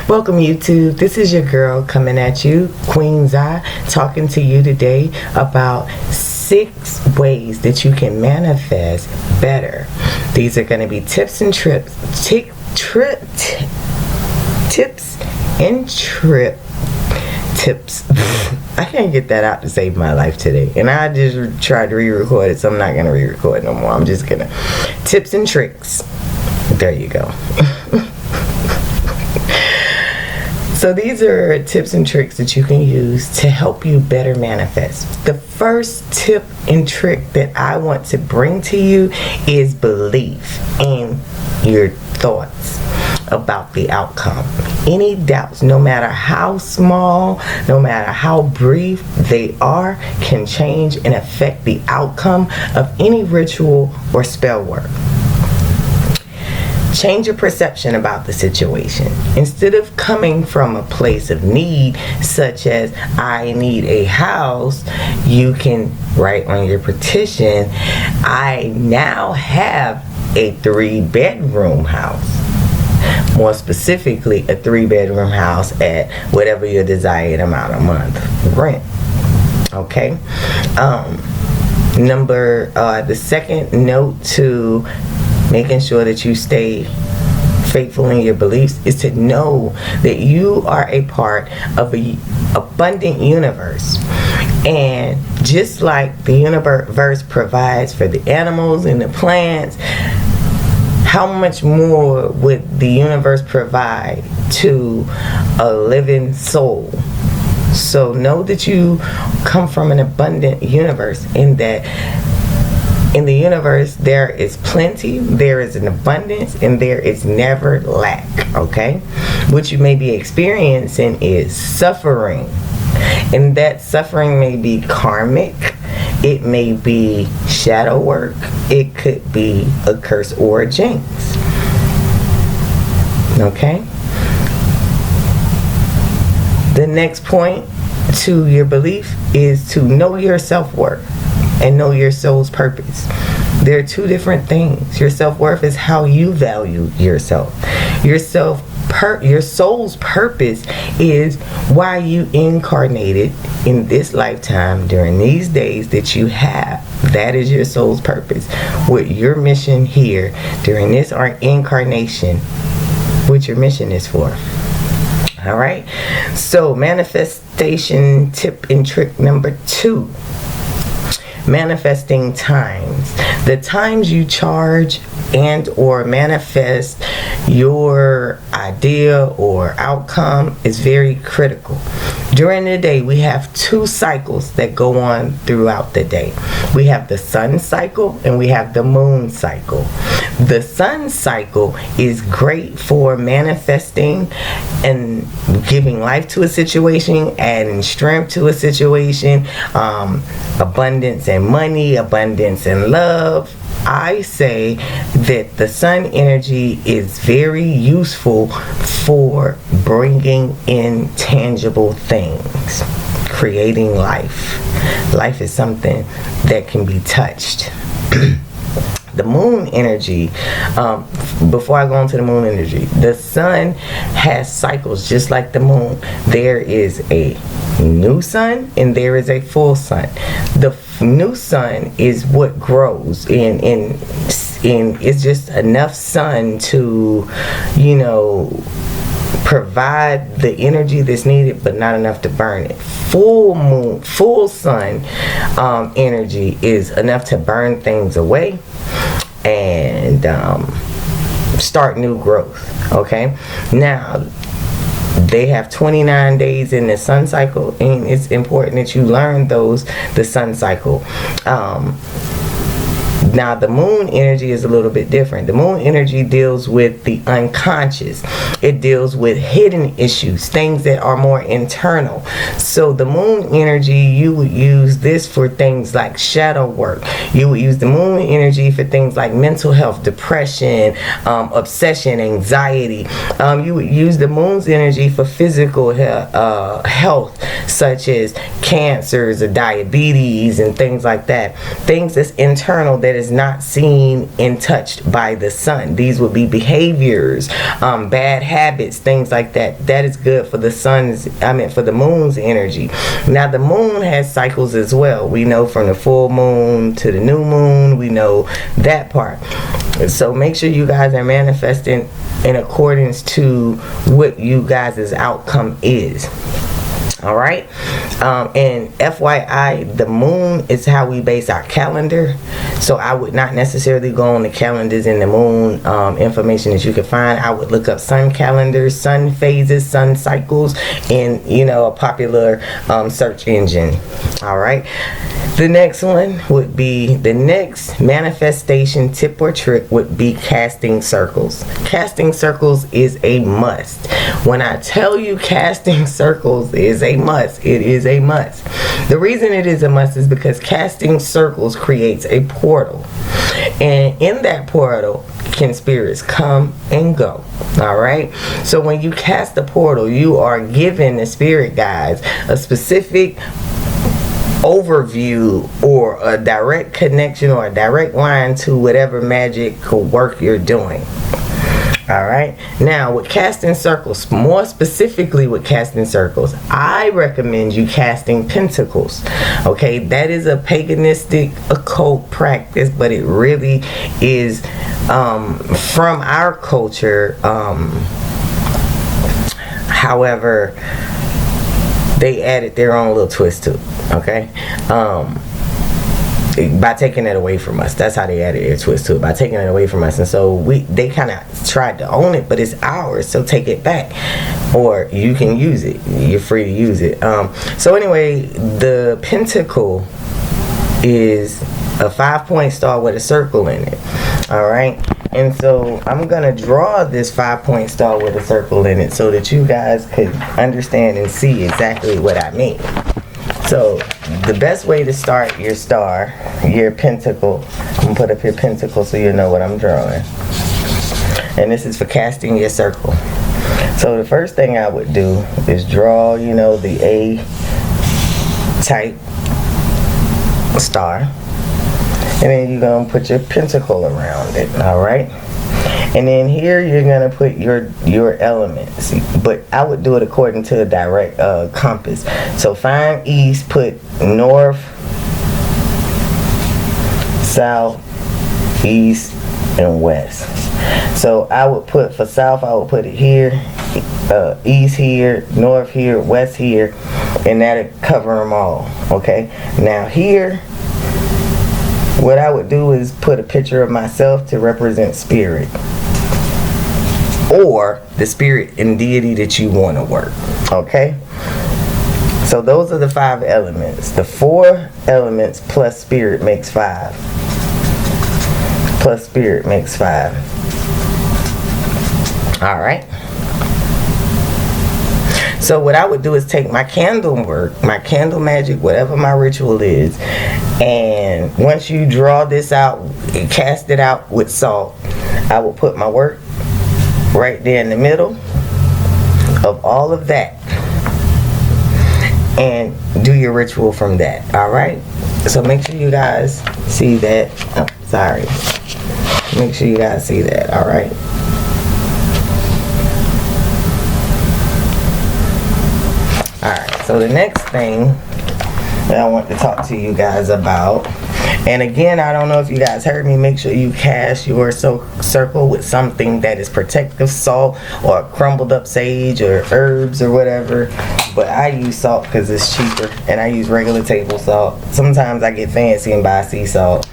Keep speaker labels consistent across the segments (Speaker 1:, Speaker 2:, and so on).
Speaker 1: Welcome YouTube. This is your girl coming at you, QueenZi, talking to you today about 6 ways that you can manifest better. These are going to be tips and tricks. I can't get that out to save my life today. And I just tried to re-record it, so I'm not going to re-record no more. I'm just going to tips and tricks. There you go. So these are tips and tricks that you can use to help you better manifest. The first tip and trick that I want to bring to you is belief in your thoughts about the outcome. Any doubts, no matter how small, no matter how brief they are, can change and affect the outcome of any ritual or spell work. Change your perception about the situation. Instead of coming from a place of need, such as I need a house, you can write on your petition, I now have a 3-bedroom house. More specifically, a 3-bedroom house at whatever your desired amount a month rent. Okay. The second note to making sure that you stay faithful in your beliefs is to know that you are a part of an abundant universe. And just like the universe provides for the animals and the plants, how much more would the universe provide to a living soul? So know that you come from an abundant universe, in that in the universe there is plenty, there is an abundance, and there is never lack. Okay? What you may be experiencing is suffering, and that suffering may be karmic, it may be shadow work, it could be a curse or a jinx. Okay? The next point to your belief is to know your self-worth and know your soul's purpose. They're 2 different things. Your self-worth is how you value yourself. Your soul's purpose is why you incarnated in this lifetime during these days that you have. That is your soul's purpose. What your mission here during this incarnation, what your mission is for. Alright? So manifestation tip and trick number 2. Manifesting times. The times you charge and or manifest your idea or outcome is very critical. During the day, we have 2 cycles that go on throughout the day. We have the sun cycle and we have the moon cycle. The sun cycle is great for manifesting and giving life to a situation, adding strength to a situation, abundance and money, abundance and love. I say that the sun energy is very useful for bringing in tangible things, creating life. Life is something that can be touched. The moon energy, before I go into the moon energy, the sun has cycles just like the moon. There is a new sun and there is a full sun. The new sun is what grows, and it's just enough sun to, provide the energy that's needed, but not enough to burn it. Full sun energy is enough to burn things away and start new growth. Okay, now they have 29 days in the sun cycle, and it's important that you learn the sun cycle. Now the moon energy is a little bit different. The moon energy deals with the unconscious. It deals with hidden issues, things that are more internal. So the moon energy, you would use this for things like shadow work. You would use the moon energy for things like mental health, depression, obsession, anxiety. You would use the moon's energy for physical health, such as cancers or diabetes and things like that. Things that's internal that is not seen and touched by the sun. These would be behaviors, bad habits, things like that. That is good for the for the moon's energy. Now the moon has cycles as well. We know from the full moon to the new moon, we know that part. So make sure you guys are manifesting in accordance to what you guys' outcome is. Alright, and FYI, the moon is how we base our calendar. So I would not necessarily go on the calendars in the moon information that you can find. I would look up sun calendars, sun phases, sun cycles in, you know, a popular search engine. Alright, the next one would be, the next manifestation tip or trick would be casting circles. Casting circles is a must. When I tell you casting circles is a must, it is a must. The reason it is a must is because casting circles creates a portal, and in that portal can spirits come and go. Alright, so when you cast the portal, you are giving the spirit guides a specific overview or a direct connection or a direct line to whatever magical work you're doing. Alright, now with casting circles, more specifically with casting circles, I recommend you casting pentacles. Okay, that is a paganistic occult practice, but it really is from our culture. However, they added their own little twist to it. Okay, by taking it away from us. That's how they added their twist to it, by taking it away from us. And so they kind of tried to own it, but it's ours, so take it back, or you can use it. You're free to use it. So anyway, the pentacle is a 5-point star with a circle in it. Alright, and so I'm gonna draw this 5-point star with a circle in it so that you guys could understand and see exactly what I mean. So the best way to start your star, your pentacle, I'm gonna put up your pentacle so you know what I'm drawing. And this is for casting your circle. So the first thing I would do is draw, you know, the A type star. And then you're gonna put your pentacle around it, alright? And then here you're gonna put your elements, but I would do it according to a direct compass. So find east, put north, south, east, and west. So I would put, for south, I would put it here, east here, north here, west here, and that'll cover them all. Okay, now here, what I would do is put a picture of myself to represent spirit, or the spirit and deity that you want to work. Okay, so those are the 5 elements. The 4 elements plus spirit makes 5. Plus spirit makes 5. Alright, so what I would do is take my candle work, my candle magic, whatever my ritual is, and once you draw this out and cast it out with salt, I will put my work right there in the middle of all of that and do your ritual from that. Alright, so make sure you guys see that. Oh, sorry, make sure you guys see that. Alright, alright, so the next thing that I want to talk to you guys about, and again, I don't know if you guys heard me, make sure you cast your circle with something that is protective, salt or crumbled up sage or herbs or whatever, but I use salt because it's cheaper, and I use regular table salt. Sometimes I get fancy and buy sea salt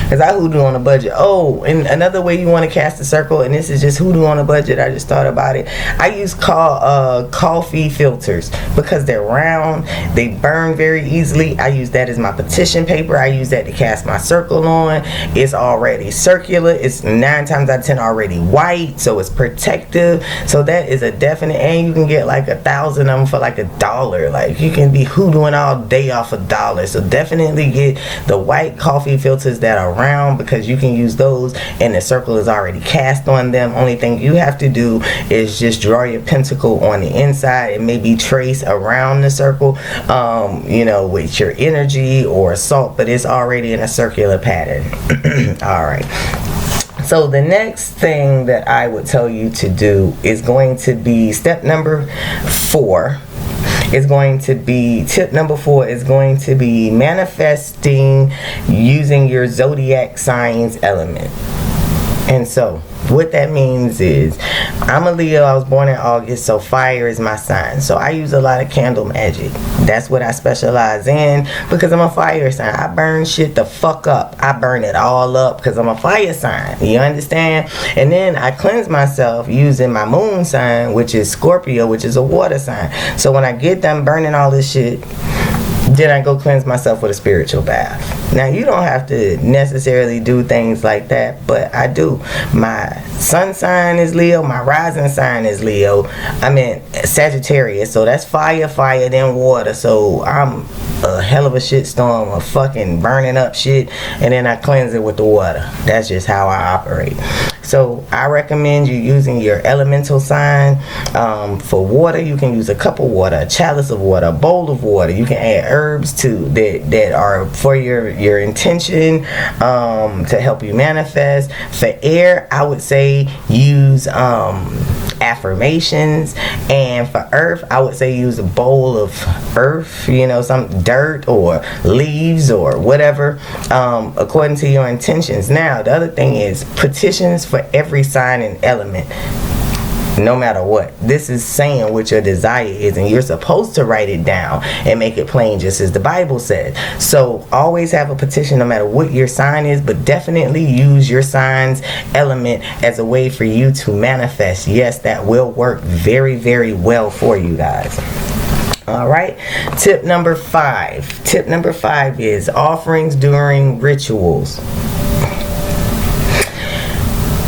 Speaker 1: because I hoodoo on a budget. Oh, and another way you want to cast a circle, and this is just hoodoo on a budget, I just thought about it. I use coffee filters because they're round, they burn very easily. I use that as my petition paper. I use that to cast my circle on. It's already circular. It's 9 times out of 10 already white, so it's protective. So that is a definite, and you can get like 1,000 of them for like $1. Like, you can be hoodooing all day off $1. So definitely get the white coffee filters that are round around, because you can use those and the circle is already cast on them. Only thing you have to do is just draw your pentacle on the inside and maybe trace around the circle, you know, with your energy or salt, but it's already in a circular pattern. All right. So the next thing that I would tell you to do is going to be step number 4. Is going to be, tip number 4 is going to be manifesting using your zodiac signs element. And so what that means is, I'm a Leo. I was born in August, so fire is my sign. So I use a lot of candle magic. That's what I specialize in, because I'm a fire sign. I burn shit the fuck up. I burn it all up because I'm a fire sign. You understand? And then I cleanse myself using my moon sign, which is Scorpio, which is a water sign. So when I get done burning all this shit, then I go cleanse myself with a spiritual bath. Now, you don't have to necessarily do things like that, but I do. My sun sign is Leo. My rising sign is Leo. I mean, Sagittarius. So that's fire, then water. So I'm a hell of a shit storm of fucking burning up shit, and then I cleanse it with the water. That's just how I operate. So I recommend you using your elemental sign. For water, you can use a cup of water, a chalice of water, a bowl of water. You can add herbs to that are for your intention, to help you manifest. For air, I would say use affirmations. And for earth, I would say use a bowl of earth, you know, some dirt or leaves or whatever, according to your intentions. Now, the other thing is petitions for every sign and element. No matter what, this is saying what your desire is, and you're supposed to write it down and make it plain, just as the Bible says. So always have a petition no matter what your sign is, but definitely use your sign's element as a way for you to manifest. Yes, that will work very, very well for you guys. All right. Tip number 5. Tip number 5 is offerings during rituals.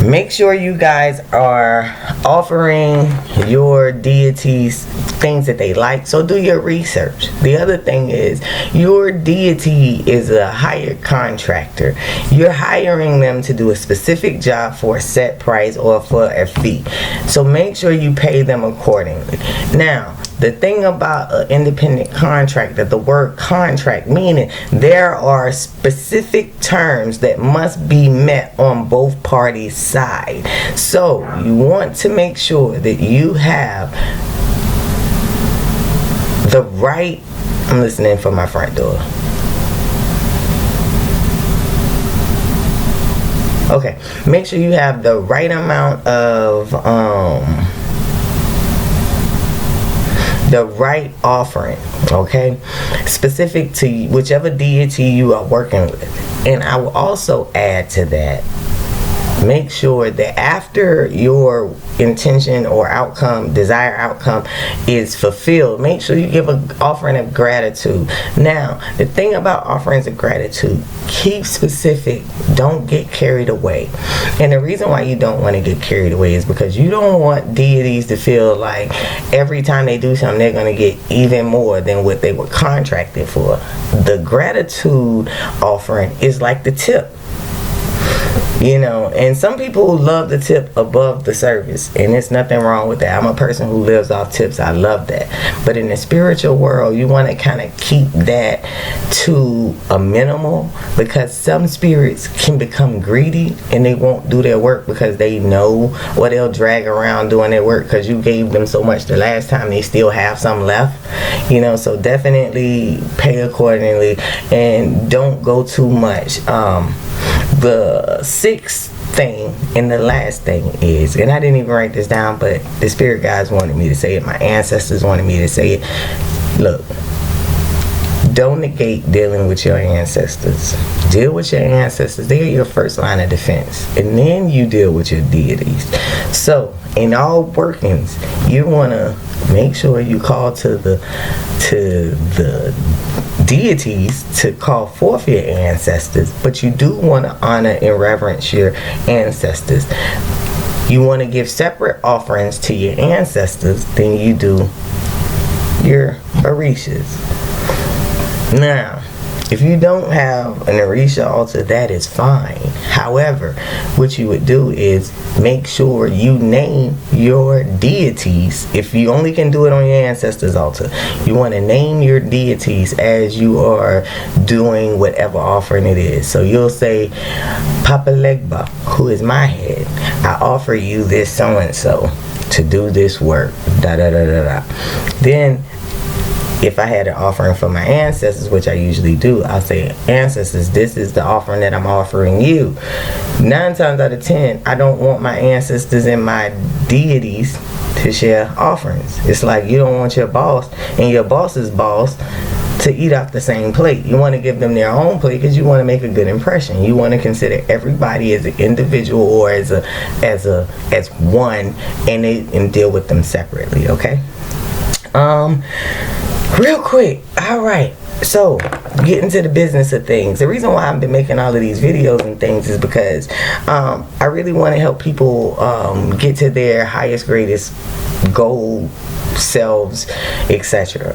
Speaker 1: Make sure you guys are offering your deities things that they like. So do your research. The other thing is, your deity is a hired contractor. You're hiring them to do a specific job for a set price or for a fee. So make sure you pay them accordingly. Now, the thing about an independent contractor, the word contract, meaning there are specific terms that must be met on both parties' side. So you want to make sure that you have the right, I'm listening for my front door. Okay, make sure you have the right amount of the right offering, okay, specific to whichever deity you are working with. And I will also add to that, make sure that after your intention or outcome, desired outcome is fulfilled, make sure you give an offering of gratitude. Now, the thing about offerings of gratitude, keep specific. Don't get carried away. And the reason why you don't want to get carried away is because you don't want deities to feel like every time they do something, they're going to get even more than what they were contracted for. The gratitude offering is like the tip. You know, and some people love the tip above the service, and there's nothing wrong with that. I'm a person who lives off tips. I love that. But in the spiritual world, you want to kind of keep that to a minimal, because some spirits can become greedy and they won't do their work because they know, or they'll drag around doing their work because you gave them so much the last time, they still have some left. You know, so definitely pay accordingly and don't go too much. The 6th thing and the last thing is, and I didn't even write this down, but the spirit guides wanted me to say it, my ancestors wanted me to say it. Look, don't negate dealing with your ancestors. Deal with your ancestors. They are your first line of defense, and then you deal with your deities. So in all workings, you want to make sure you call to the deities to call forth your ancestors, but you do want to honor and reverence your ancestors. You want to give separate offerings to your ancestors than you do your orishas. Now, If you don't have an Orisha altar, that is fine. However, what you would do is make sure you name your deities. If you only can do it on your ancestors' altar, you want to name your deities as you are doing whatever offering it is. So you'll say, Papa Legba, who is my head, I offer you this so-and-so to do this work, da da da da da. Then if I had an offering for my ancestors, which I usually do, I'll say, ancestors, this is the offering that I'm offering you. 9 times out of 10, I don't want my ancestors and my deities to share offerings. It's like you don't want your boss and your boss's boss to eat off the same plate. You want to give them their own plate because you want to make a good impression. You want to consider everybody as an individual or as one, and deal with them separately. Okay. Real quick. All right. So, getting to the business of things. The reason why I've been making all of these videos and things is because I really want to help people get to their highest, greatest goal selves, etc.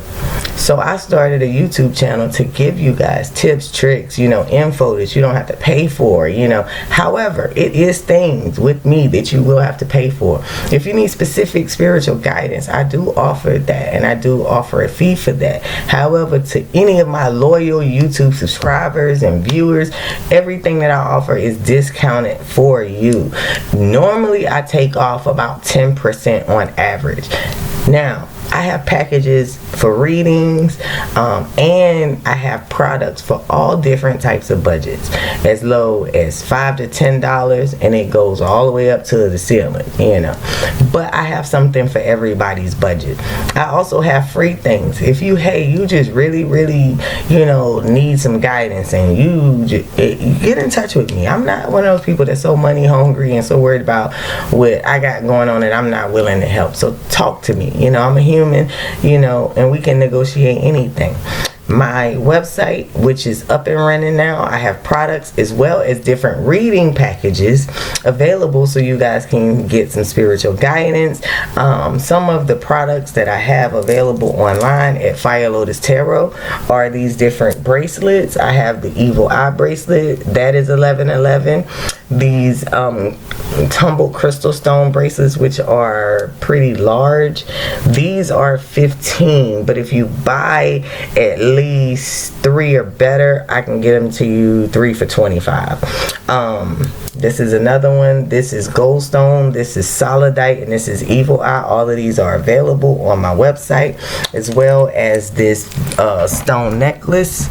Speaker 1: So I started a YouTube channel to give you guys tips, tricks, info that you don't have to pay for, However, it is things with me that you will have to pay for. If you need specific spiritual guidance, I do offer that, and I do offer a fee for that. However, to any of my loyal YouTube subscribers and viewers, everything that I offer is discounted for you. Normally, I take off about 10% on average. Now, I have packages for readings, and I have products for all different types of budgets, as low as $5 to $10, and it goes all the way up to the ceiling, But I have something for everybody's budget. I also have free things. If you just really, need some guidance, and you get in touch with me. I'm not one of those people that's so money hungry and so worried about what I got going on that I'm not willing to help. So talk to me. I'm a human, and we can negotiate anything. My website, which is up and running now, I have products as well as different reading packages available so you guys can get some spiritual guidance. Some of the products that I have available online at Fire Lotus Tarot are these different bracelets. I have the Evil Eye bracelet, that is $11.11. These tumbled crystal stone bracelets, which are pretty large, these are $15, but if you buy at least 3 or better, I can get them to you 3 for $25. This is another one. This is goldstone, this is solidite, and this is evil eye. All of these are available on my website, as well as this stone necklace.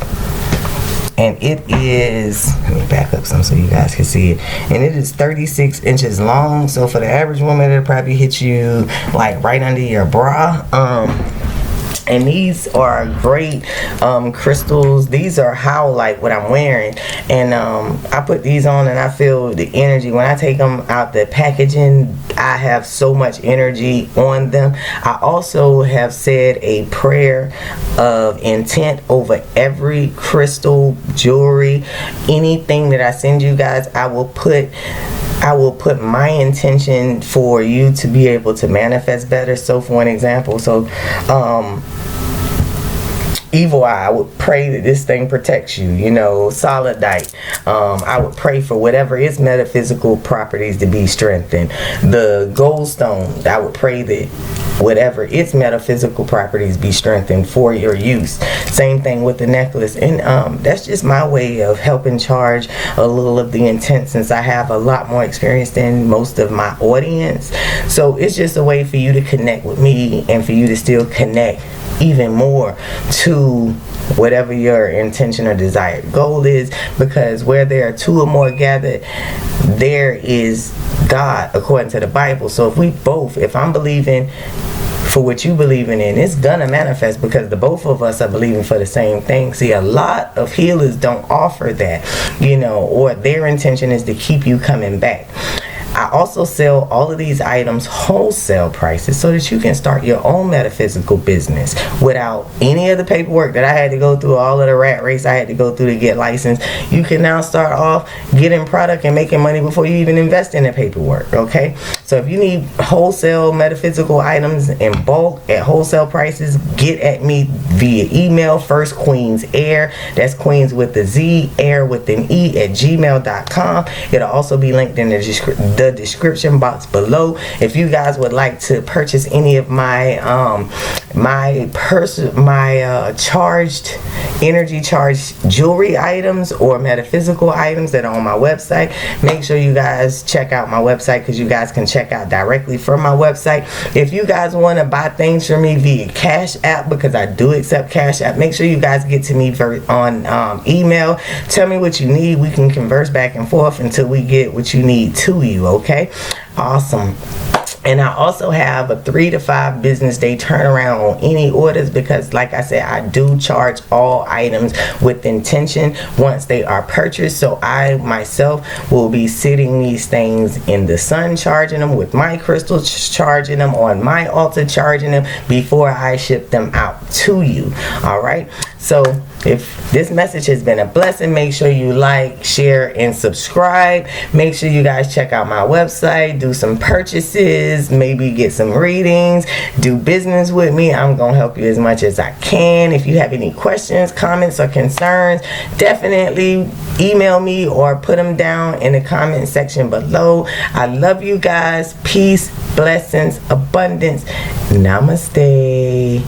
Speaker 1: And it is, let me back up some so you guys can see it. And it is 36 inches long. So for the average woman, it'll probably hit you like right under your bra. And these are great crystals. These are how, like, what I'm wearing. And I put these on and I feel the energy. When I take them out the packaging, I have so much energy on them. I also have said a prayer of intent over every crystal, jewelry, anything that I send you guys. I will put my intention for you to be able to manifest better. So for an example, evil eye, I would pray that this thing protects you. Solidite, I would pray for whatever its metaphysical properties to be strengthened. The goldstone, I would pray that whatever its metaphysical properties be strengthened for your use. Same thing with the necklace. And that's just my way of helping charge a little of the intent, since I have a lot more experience than most of my audience. So it's just a way for you to connect with me and for you to still connect even more to whatever your intention or desired goal is, because where there are 2 or more gathered, there is God, according to the Bible. So if I'm believing for what you believing in, it's gonna manifest, because the both of us are believing for the same thing. See, a lot of healers don't offer that, or their intention is to keep you coming back. I also sell all of these items wholesale prices so that you can start your own metaphysical business without any of the paperwork that I had to go through, all of the rat race I had to go through to get licensed. You can now start off getting product and making money before you even invest in the paperwork. Okay, so if you need wholesale metaphysical items in bulk at wholesale prices, get at me via email. First Queen's Air, that's Queens with the Z, Air with an E, at gmail.com. It'll also be linked in the description box below. If you guys would like to purchase any of my charged energy charged jewelry items or metaphysical items that are on my website, make sure you guys check out my website, because you guys can check out directly from my website. If you guys want to buy things from me via Cash App, because I do accept Cash App, make sure you guys get to me on email. Tell me what you need. We can converse back and forth until we get what you need to you. Okay, awesome. And I also have a 3 to 5 business day turnaround on any orders, because like I said, I do charge all items with intention once they are purchased. So I myself will be sitting these things in the sun, charging them with my crystals, charging them on my altar, charging them before I ship them out to you. All right, so if this message has been a blessing, make sure you like, share, and subscribe. Make sure you guys check out my website, do some purchases, maybe get some readings, do business with me. I'm going to help you as much as I can. If you have any questions, comments, or concerns, definitely email me or put them down in the comment section below. I love you guys. Peace, blessings, abundance. Namaste.